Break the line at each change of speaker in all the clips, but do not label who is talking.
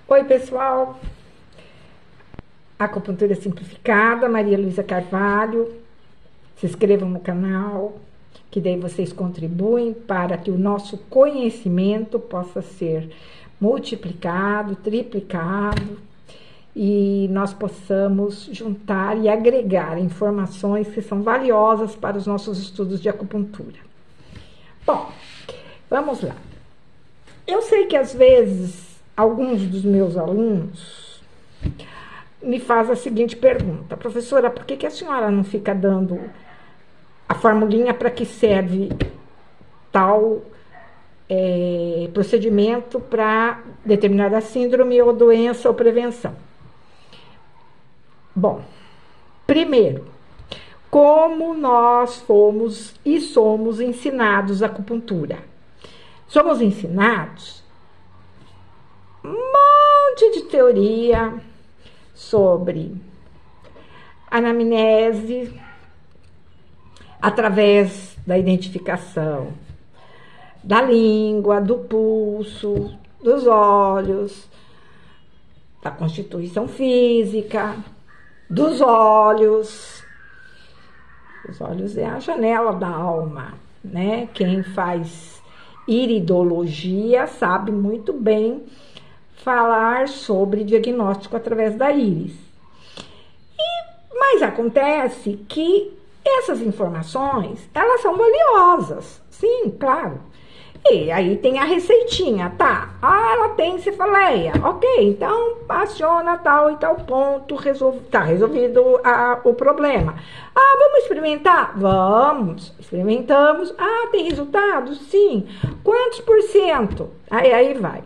Oi, pessoal. Acupuntura Simplificada, Maria Luísa Carvalho. Se inscrevam no canal, que daí vocês contribuem para que o nosso conhecimento possa ser multiplicado, triplicado e nós possamos juntar e agregar informações que são valiosas para os nossos estudos de acupuntura. Bom, vamos lá. Eu sei que às vezes alguns dos meus alunos me fazem a seguinte pergunta: professora, por que a senhora não fica dando a formulinha para que serve tal procedimento para determinada síndrome ou doença ou prevenção? Bom, primeiro, como nós fomos e somos ensinados a acupuntura? Somos ensinados um monte de teoria sobre anamnese, através da identificação da língua, do pulso, dos olhos, da constituição física, dos olhos. Os olhos é a janela da alma, né? Quem faz iridologia sabe muito bem falar sobre diagnóstico através da íris. Mas acontece que essas informações, elas são valiosas, sim, claro. E aí tem a receitinha, tá? Ah, ela tem cefaleia, ok, então aciona tal e tal ponto, tá resolvido o problema. Ah, vamos experimentar? Vamos, experimentamos. Ah, tem resultado? Sim. Quantos por cento? Aí vai.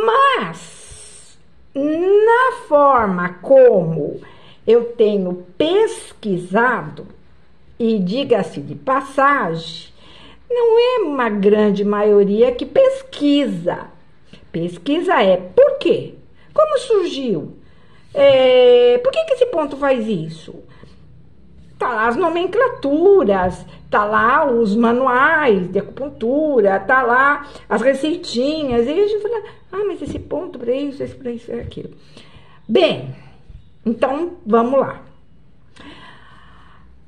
Mas, na forma como eu tenho pesquisado, e diga-se de passagem, não é uma grande maioria que pesquisa. Pesquisa é por quê? Como surgiu? Por que esse ponto faz isso? Tá lá as nomenclaturas, tá lá os manuais de acupuntura, tá lá as receitinhas. E a gente fala, mas esse ponto para isso, esse para isso, é aquilo. Bem, então vamos lá.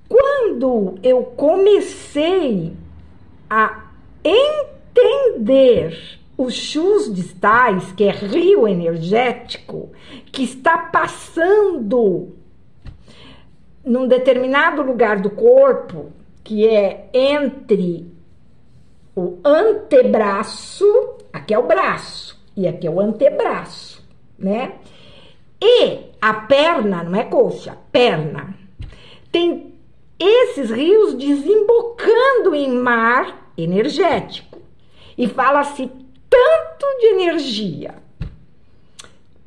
Quando eu comecei a entender os chus distais, que é rio energético, que está passando num determinado lugar do corpo, que é entre o antebraço, aqui é o braço, e aqui é o antebraço, né? E a perna, não é coxa, perna, tem esses rios desembocando em mar energético. E fala-se tanto de energia.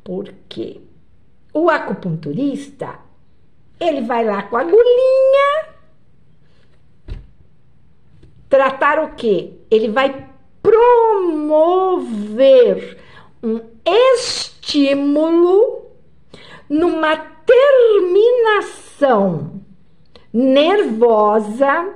Porque o acupunturista, ele vai lá com a agulhinha tratar o quê? Ele vai promover um estímulo numa terminação nervosa.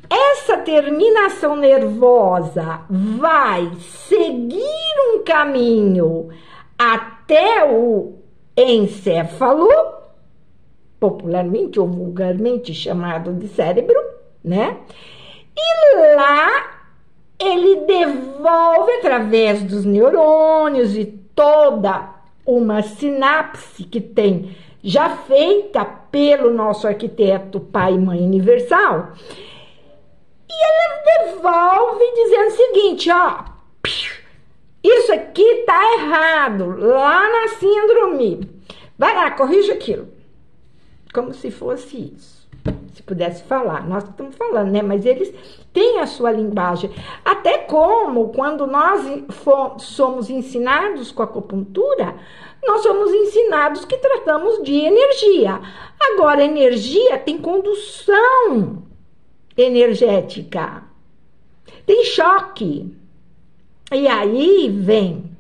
Essa terminação nervosa vai seguir um caminho até o encéfalo, popularmente ou vulgarmente chamado de cérebro, né? E lá ele devolve através dos neurônios e toda uma sinapse que tem já feita pelo nosso arquiteto Pai e Mãe Universal. E ela devolve dizendo o seguinte, ó, isso aqui tá errado, lá na síndrome. Vai lá, corrige aquilo. Como se fosse isso. Se pudesse falar, nós estamos falando, né? Mas eles têm a sua linguagem. Até como, quando nós somos ensinados com a acupuntura, nós somos ensinados que tratamos de energia. Agora, energia tem condução energética, tem choque. E aí vem,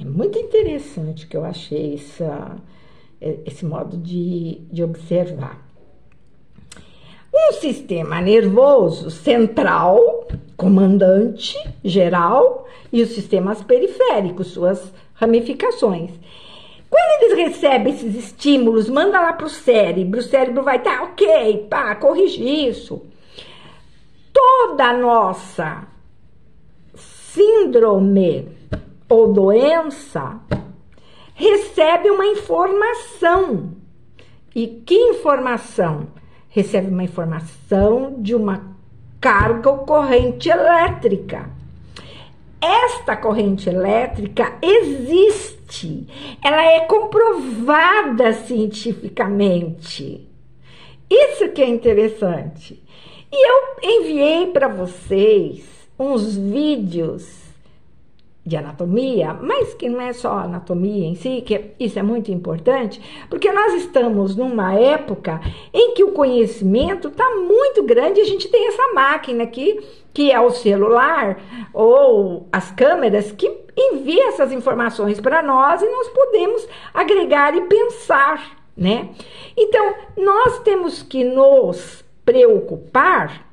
é muito interessante que eu achei esse modo de observar. Um sistema nervoso central, comandante geral, e os sistemas periféricos, suas ramificações. Quando eles recebem esses estímulos, manda lá para o cérebro vai estar ok, pá, corrige isso. Toda a nossa síndrome ou doença recebe uma informação. E que informação? Recebe uma informação de uma carga ou corrente elétrica. Esta corrente elétrica existe, ela é comprovada cientificamente. Isso que é interessante. E eu enviei para vocês uns vídeos de anatomia, mas que não é só anatomia em si, que isso é muito importante, porque nós estamos numa época em que o conhecimento está muito grande e a gente tem essa máquina aqui, que é o celular ou as câmeras, que envia essas informações para nós e nós podemos agregar e pensar, né? Então, nós temos que nos preocupar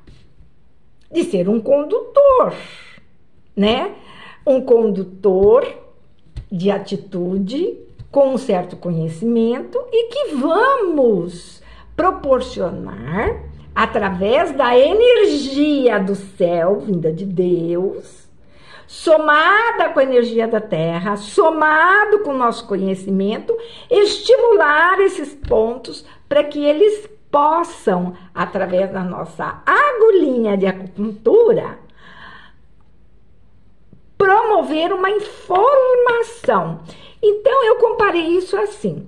de ser um condutor, né? Um condutor de atitude com um certo conhecimento e que vamos proporcionar, através da energia do céu, vinda de Deus, somada com a energia da terra, somado com o nosso conhecimento, estimular esses pontos para que eles possam, através da nossa agulhinha de acupuntura, promover uma informação. Então, eu comparei isso assim.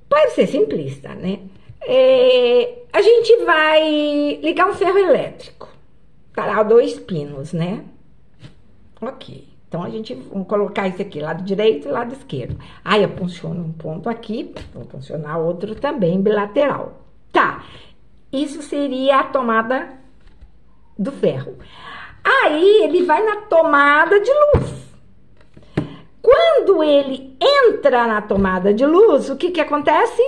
Pode ser simplista, né? A gente vai ligar um ferro elétrico. Tá lá 2 pinos, né? Ok. Então, vamos colocar esse aqui, lado direito e lado esquerdo. Aí, eu funciono um ponto aqui, vou funcionar outro também, bilateral. Tá. Isso seria a tomada do ferro. Aí, ele vai na tomada de luz. Quando ele entra na tomada de luz, o que acontece?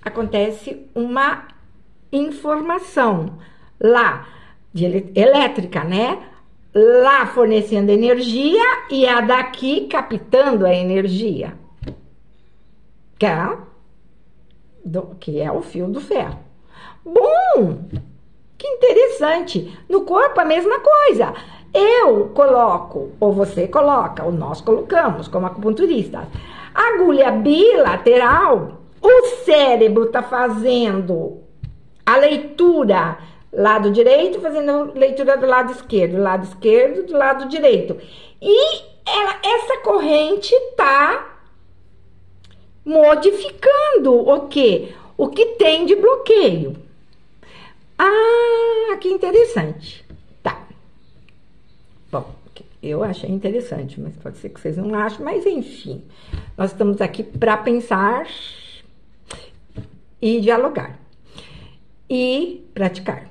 Acontece uma informação lá, elétrica, né? Lá fornecendo energia e a daqui captando a energia. Que é o fio do ferro. Bom! Que interessante. No corpo, a mesma coisa. Eu coloco, ou você coloca, ou nós colocamos, como acupunturistas, agulha bilateral, o cérebro está fazendo a leitura lado direito, fazendo leitura do lado esquerdo do lado direito. E essa corrente está modificando o quê? O que tem de bloqueio. Ah, que interessante. Tá. Bom, eu achei interessante, mas pode ser que vocês não achem, mas enfim. Nós estamos aqui para pensar e dialogar e praticar.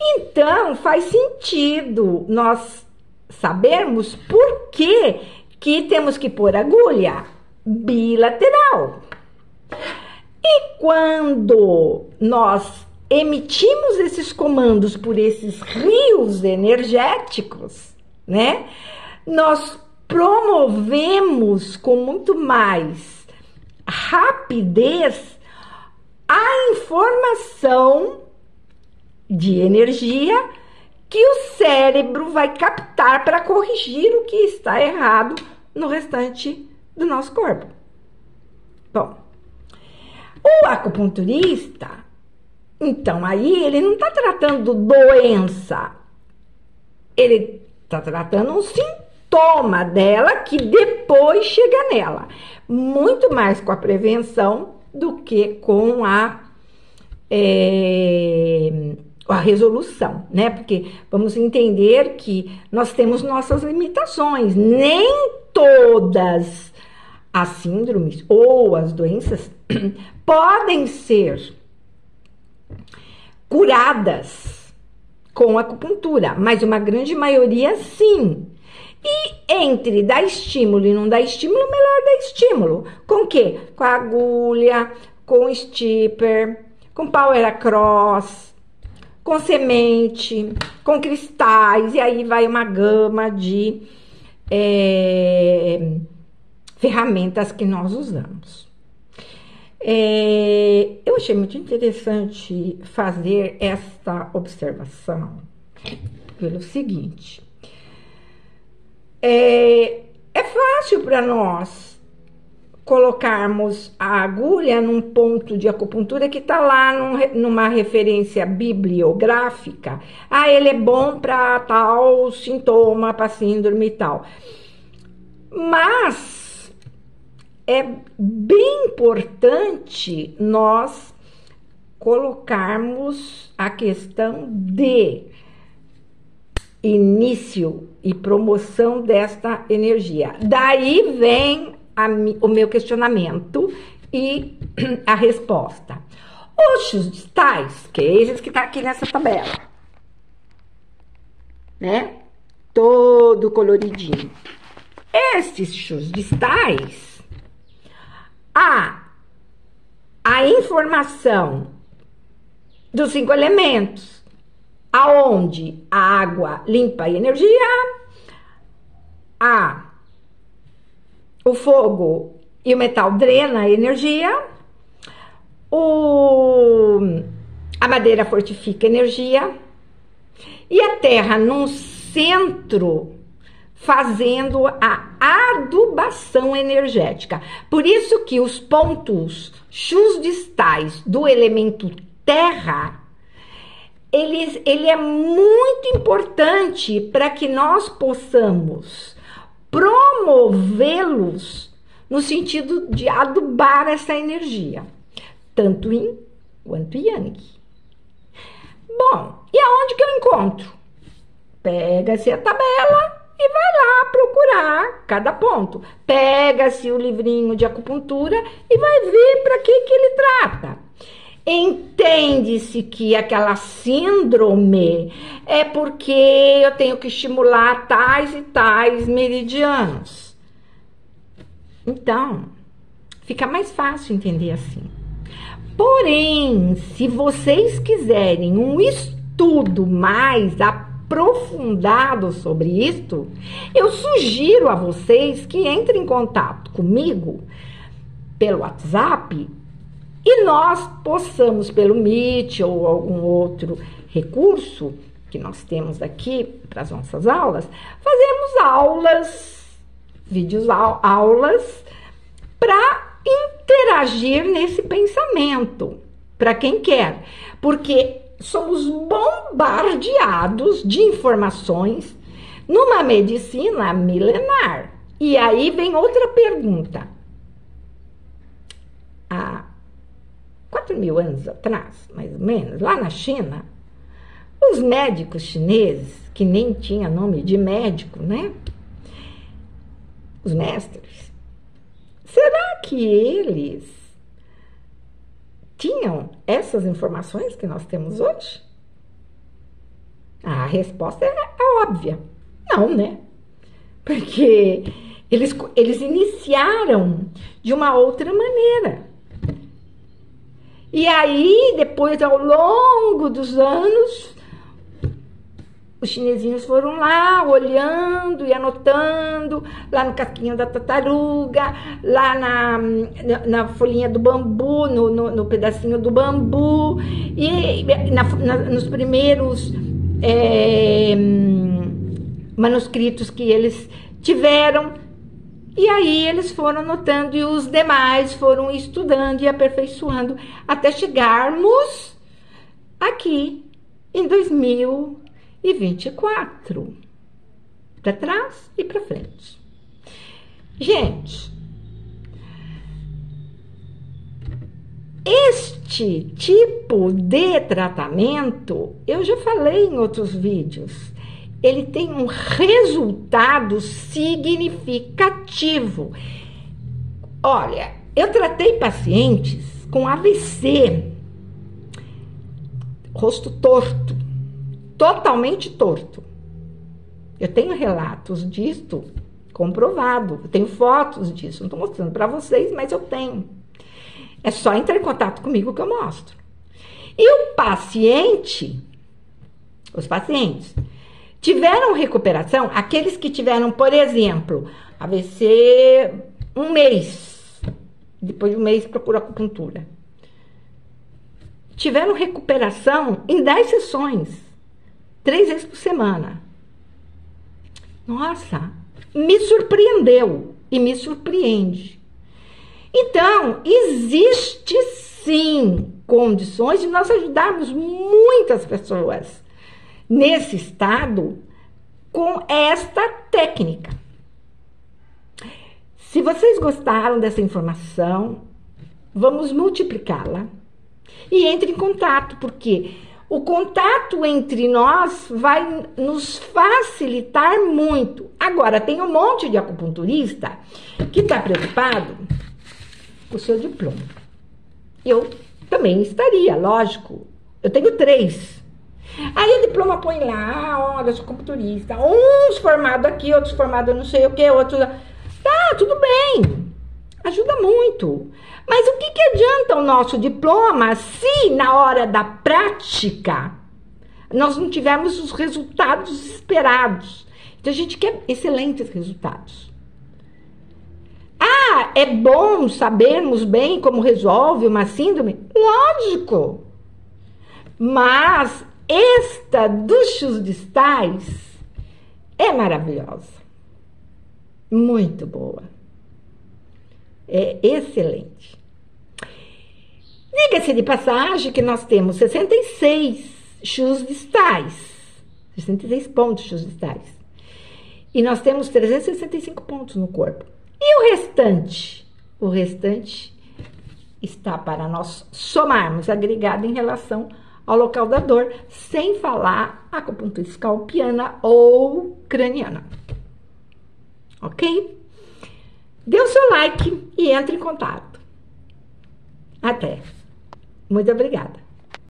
Então, faz sentido nós sabermos por que temos que pôr agulha bilateral. E quando nós emitimos esses comandos por esses rios energéticos, né? Nós promovemos com muito mais rapidez a informação de energia que o cérebro vai captar para corrigir o que está errado no restante do nosso corpo. Bom, o acupunturista, então, aí ele não está tratando doença, ele está tratando um sintoma dela que depois chega nela. Muito mais com a prevenção do que com a resolução, né? Porque vamos entender que nós temos nossas limitações. Nem todas as síndromes ou as doenças podem ser curadas com acupuntura, mas uma grande maioria sim. E entre dar estímulo e não dar estímulo, melhor dar estímulo. Com o quê? Com a agulha, com o stipper, com power across, com semente, com cristais, e aí vai uma gama de ferramentas que nós usamos. Eu achei muito interessante fazer esta observação pelo seguinte: é fácil para nós colocarmos a agulha num ponto de acupuntura que está lá numa referência bibliográfica. Ele é bom para tal sintoma, para síndrome e tal. Mas é bem importante nós colocarmos a questão de início e promoção desta energia. Daí vem o meu questionamento e a resposta. Os chus distais, que é esses que tá aqui nessa tabela, né? Todo coloridinho. Esses chus distais, a informação dos 5 elementos, aonde a água limpa a energia, o fogo e o metal drena a energia, a madeira fortifica a energia, e a terra num centro fazendo a adubação energética. Por isso que os pontos chus distais do elemento terra, ele é muito importante para que nós possamos promovê-los no sentido de adubar essa energia, tanto yin quanto yang. Bom, e aonde que eu encontro? Pega-se a tabela e vai lá procurar cada ponto. Pega-se o livrinho de acupuntura e vai ver para que ele trata. Entende-se que aquela síndrome é porque eu tenho que estimular tais e tais meridianos. Então, fica mais fácil entender assim. Porém, se vocês quiserem um estudo mais aprofundado sobre isto, eu sugiro a vocês que entrem em contato comigo pelo WhatsApp e nós possamos, pelo Meet ou algum outro recurso que nós temos aqui para as nossas aulas, fazermos aulas, aulas para interagir nesse pensamento, para quem quer, porque somos bombardeados de informações numa medicina milenar. E aí vem outra pergunta. Há 4.000 anos atrás, mais ou menos, lá na China, os médicos chineses, que nem tinha nome de médico, né? Os mestres, será que eles tinham essas informações que nós temos hoje? A resposta é óbvia. Não, né? Porque eles iniciaram de uma outra maneira. E aí, depois, ao longo dos anos, os chinesinhos foram lá, olhando e anotando, lá no casquinho da tartaruga, lá na folhinha do bambu, no pedacinho do bambu, e nos primeiros manuscritos que eles tiveram. E aí eles foram anotando e os demais foram estudando e aperfeiçoando até chegarmos aqui em 2024, para trás e para frente. Gente, este tipo de tratamento, eu já falei em outros vídeos, ele tem um resultado significativo. Olha, eu tratei pacientes com AVC, rosto torto, totalmente torto. Eu tenho relatos disto comprovado, eu tenho fotos disso, não estou mostrando para vocês, mas eu tenho. É só entrar em contato comigo que eu mostro. E o paciente os pacientes. Tiveram recuperação aqueles que tiveram, por exemplo, AVC um mês. Depois de um mês procura acupuntura. Tiveram recuperação em 10 sessões. 3 vezes por semana. Nossa, me surpreendeu e me surpreende. Então, existe sim condições de nós ajudarmos muitas pessoas nesse estado com esta técnica. Se vocês gostaram dessa informação, vamos multiplicá-la e entre em contato, porque o contato entre nós vai nos facilitar muito. Agora, tem um monte de acupunturista que está preocupado com o seu diploma. Eu também estaria, lógico. Eu tenho 3. Aí o diploma põe lá, olha, eu sou acupunturista. Uns formados aqui, outros formados não sei o que, outros... Tá, tudo bem. Ajuda muito. Mas o que adianta o nosso diploma se na hora da prática nós não tivermos os resultados esperados? Então a gente quer excelentes resultados. Ah, é bom sabermos bem como resolve uma síndrome? Lógico. Mas esta dos fios distais é maravilhosa. Muito boa. É excelente. Diga-se de passagem que nós temos 66 fios distais. 66 pontos fios distais. E nós temos 365 pontos no corpo. E o restante? O restante está para nós somarmos, agregado em relação ao local da dor, sem falar acupuntura escalpiana ou craniana. Ok? Dê o seu like e entre em contato. Até. Muito obrigada.